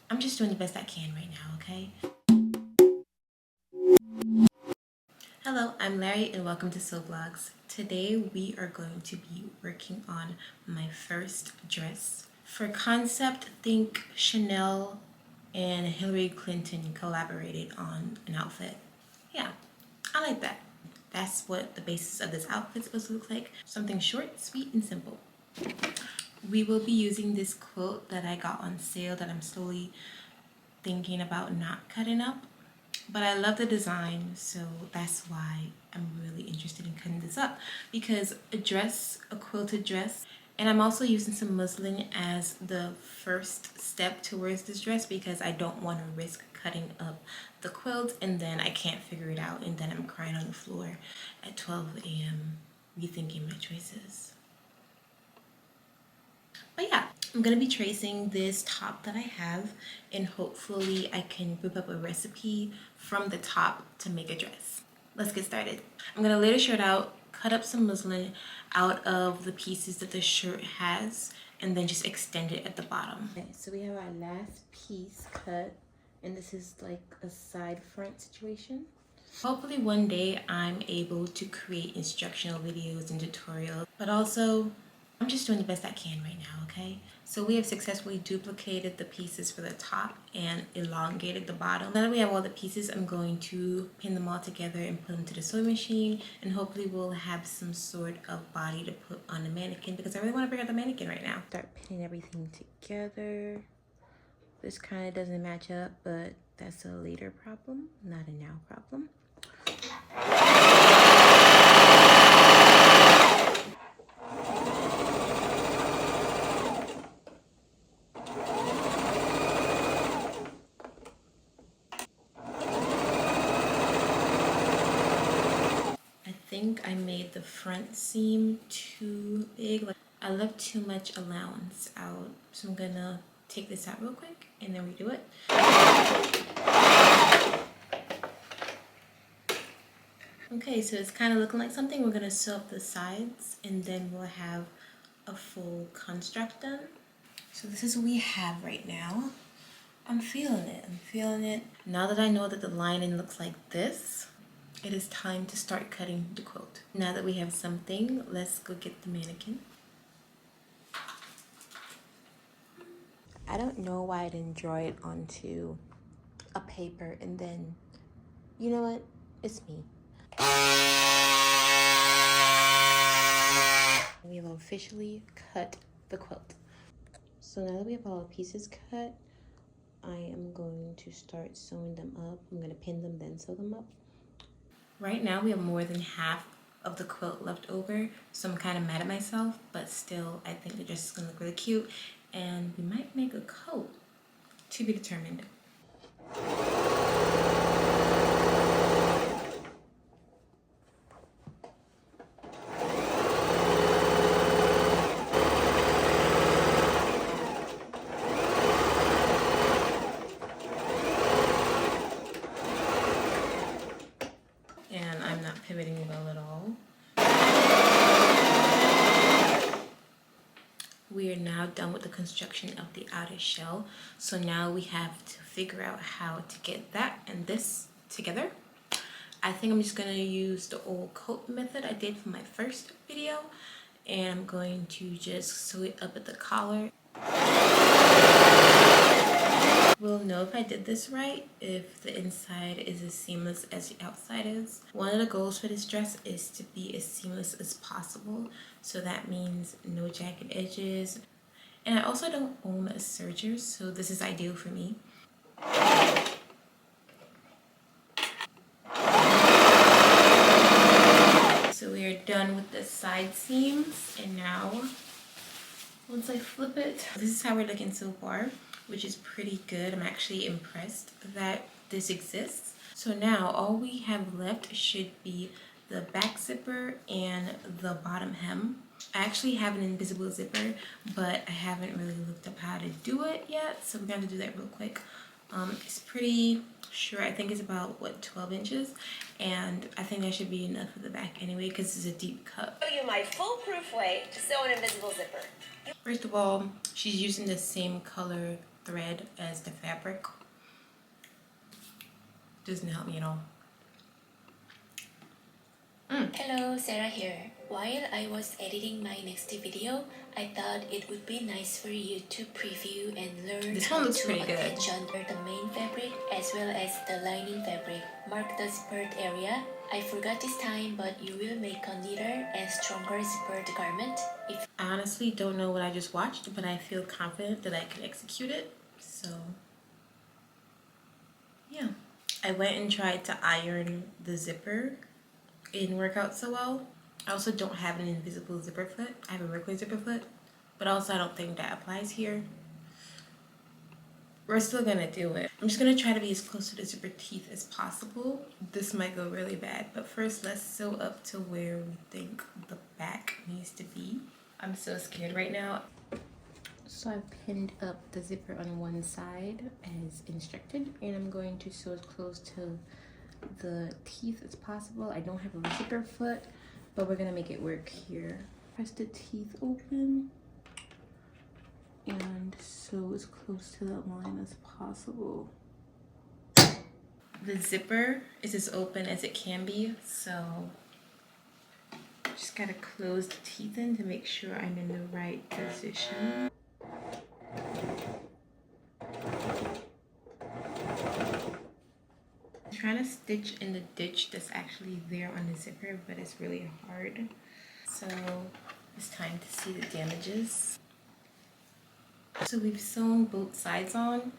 I'm just doing the best I can right now, okay? Hello, I'm Larry and welcome to Sew Vlogs. Today we are going to be working on my first dress. For concept, think Chanel and Hillary Clinton collaborated on an outfit. Yeah, I like that. That's what the basis of this outfit is supposed to look like. Something short, sweet, and simple. We will be using this quilt that I got on sale that I'm slowly thinking about not cutting up. But I love the design, so that's why I'm really interested in cutting this up. Because a quilted dress, and I'm also using some muslin as the first step towards this dress because I don't want to risk cutting up the quilt and then I can't figure it out and then I'm crying on the floor at 12 a.m. rethinking my choices. But yeah, I'm gonna be tracing this top that I have and hopefully I can whip up a recipe from the top to make a dress. Let's get started. I'm gonna lay the shirt out, cut up some muslin out of the pieces that the shirt has, and then just extend it at the bottom. Okay, so we have our last piece cut, and this is like a side front situation. Hopefully one day I'm able to create instructional videos and tutorials, but also I'm just doing the best I can right now, okay? So we have successfully duplicated the pieces for the top and elongated the bottom. Now that we have all the pieces, I'm going to pin them all together and put them to the sewing machine, and hopefully we'll have some sort of body to put on the mannequin because I really want to bring out the mannequin right now. Start pinning everything together. This kind of doesn't match up, but that's a later problem, not a now problem. I think I made the front seam too big. Like I left too much allowance out. So I'm gonna take this out real quick and then redo it. Okay, so it's kind of looking like something. We're gonna sew up the sides and then we'll have a full construct done. So this is what we have right now. I'm feeling it, I'm feeling it. Now that I know that the lining looks like this, it is time to start cutting the quilt. Now that we have something, let's go get the mannequin. I don't know why I didn't draw it onto a paper and then, you know what? It's me. We have officially cut the quilt. So now that we have all the pieces cut, I am going to start sewing them up. I'm going to pin them, then sew them up. Right now we have more than half of the quilt left over, so I'm kind of mad at myself, but still I think the dress is going to look really cute and we might make a coat. To be determined. And I'm not pivoting well at all. We are now done with the construction of the outer shell. So now we have to figure out how to get that and this together. I think I'm just gonna use the old coat method I did for my first video. And I'm going to just sew it up at the collar. We'll know if I did this right if the inside is as seamless as the outside is. One of the goals for this dress is to be as seamless as possible. So that means no jagged edges. And I also don't own a serger, so this is ideal for me. So we are done with the side seams, and now once I flip it, this is how we're looking so far, which is pretty good. I'm actually impressed that this exists. So now all we have left should be the back zipper and the bottom hem. I actually have an invisible zipper, but I haven't really looked up how to do it yet, so we're gonna have to do that real quick. It's pretty sure, I think it's about, what, 12 inches? And I think that should be enough for the back anyway, because it's a deep cut. Show you my foolproof way to sew an invisible zipper. First of all, she's using the same color thread as the fabric. Doesn't help me at all. Hello, Sarah here. While I was editing my next video, I thought it would be nice for you to preview and learn This how one looks to pretty good. attach under the main fabric as well as the lining fabric. Mark the zippered area. I forgot this time, but you will make a neater and stronger zippered garment. I honestly don't know what I just watched, but I feel confident that I can execute it. So, yeah. I went and tried to iron the zipper. It didn't work out so well. I also don't have an invisible zipper foot. I have a regular zipper foot, but also I don't think that applies here. We're still gonna do it. I'm just gonna try to be as close to the zipper teeth as possible. This might go really bad, but first let's sew up to where we think the back needs to be. I'm so scared right now. So I pinned up the zipper on one side as instructed, and I'm going to sew as close to the teeth as possible. I don't have a zipper foot, but we're gonna make it work here. Press the teeth open and sew as close to that line as possible. The zipper is as open as it can be, so just gotta close the teeth in to make sure I'm in the right position. I'm trying to stitch in the ditch that's actually there on the zipper, but it's really hard. So it's time to see the damages. So we've sewn both sides on,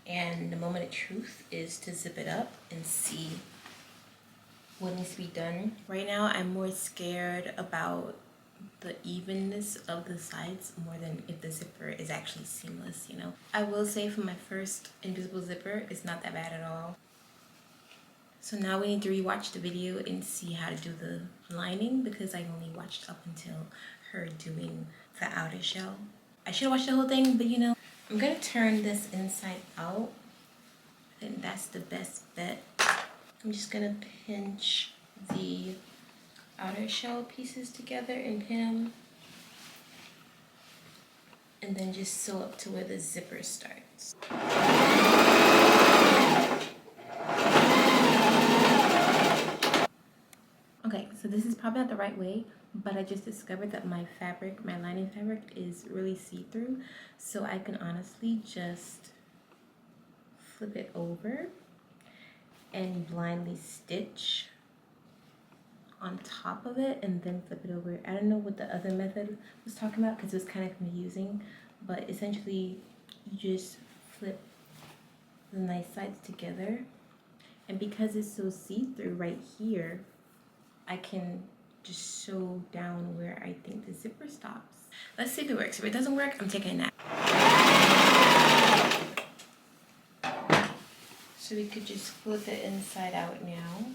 and the moment of truth is to zip it up and see what needs to be done. Right now I'm more scared about the evenness of the sides more than if the zipper is actually seamless, you know. I will say for my first invisible zipper, it's not that bad at all. So now we need to rewatch the video and see how to do the lining, because I only watched up until her doing the outer shell. I should have watched the whole thing, but you know, I'm gonna turn this inside out. I think that's the best bet. I'm just gonna pinch the outer shell pieces together and pin them, and then just sew up to where the zipper starts. Okay, so this is probably not the right way, but I just discovered that my fabric, my lining fabric, is really see-through, so I can honestly just flip it over and blindly stitch on top of it and then flip it over. I don't know what the other method was talking about because it was kind of confusing, but essentially you just flip the nice sides together, and because it's so see-through right here, I can just sew down where I think the zipper stops. Let's see if it works. If it doesn't work, I'm taking a nap. So we could just flip it inside out now.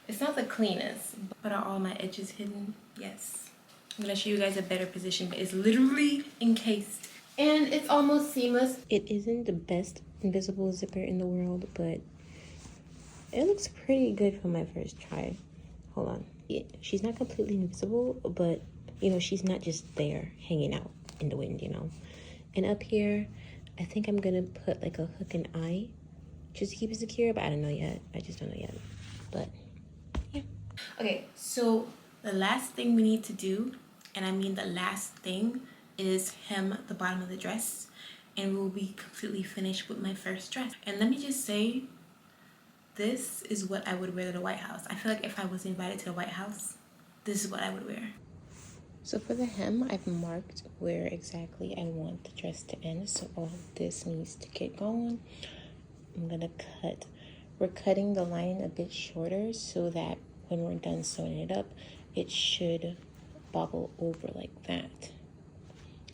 It's not the cleanest, but are all my edges hidden? Yes. I'm gonna show you guys a better position, but it's literally encased. And it's almost seamless. It isn't the best invisible zipper in the world, but it looks pretty good for my first try. Hold on. She's not completely invisible, but you know, she's not just there hanging out in the wind, you know. And up here, I think I'm gonna put like a hook and eye just to keep it secure, but I don't know yet. I just don't know yet. But yeah. Okay, so the last thing we need to do, and I mean the last thing, is hem the bottom of the dress, and we'll be completely finished with my first dress. And let me just say, this is what I would wear to the White House. I feel like if I was invited to the White House, this is what I would wear. So for the hem, I've marked where exactly I want the dress to end. So all of this needs to get going. I'm gonna cut. We're cutting the lining a bit shorter so that when we're done sewing it up, it should bobble over like that.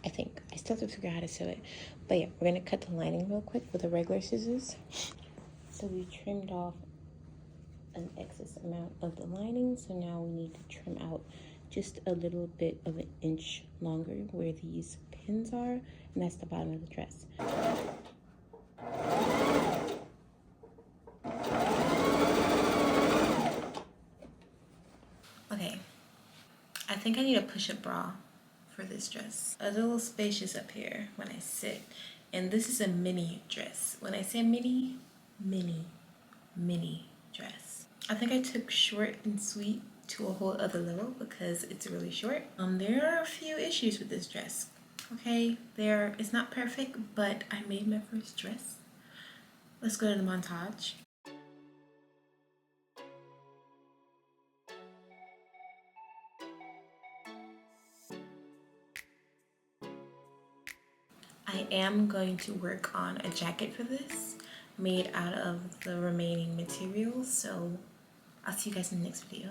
I think. I still have to figure out how to sew it. But yeah, we're gonna cut the lining real quick with the regular scissors. So we trimmed off an excess amount of the lining, so now we need to trim out just a little bit of an inch longer where these pins are, and that's the bottom of the dress. Okay, I think I need a push-up bra for this dress. A little spacious up here when I sit, And this is a mini dress. When I say mini, mini dress. I think I took short and sweet to a whole other level because it's really short. There are a few issues with this dress. Okay, it's not perfect, but I made my first dress. Let's go to the montage. I am going to work on a jacket for this made out of the remaining materials, so I'll see you guys in the next video.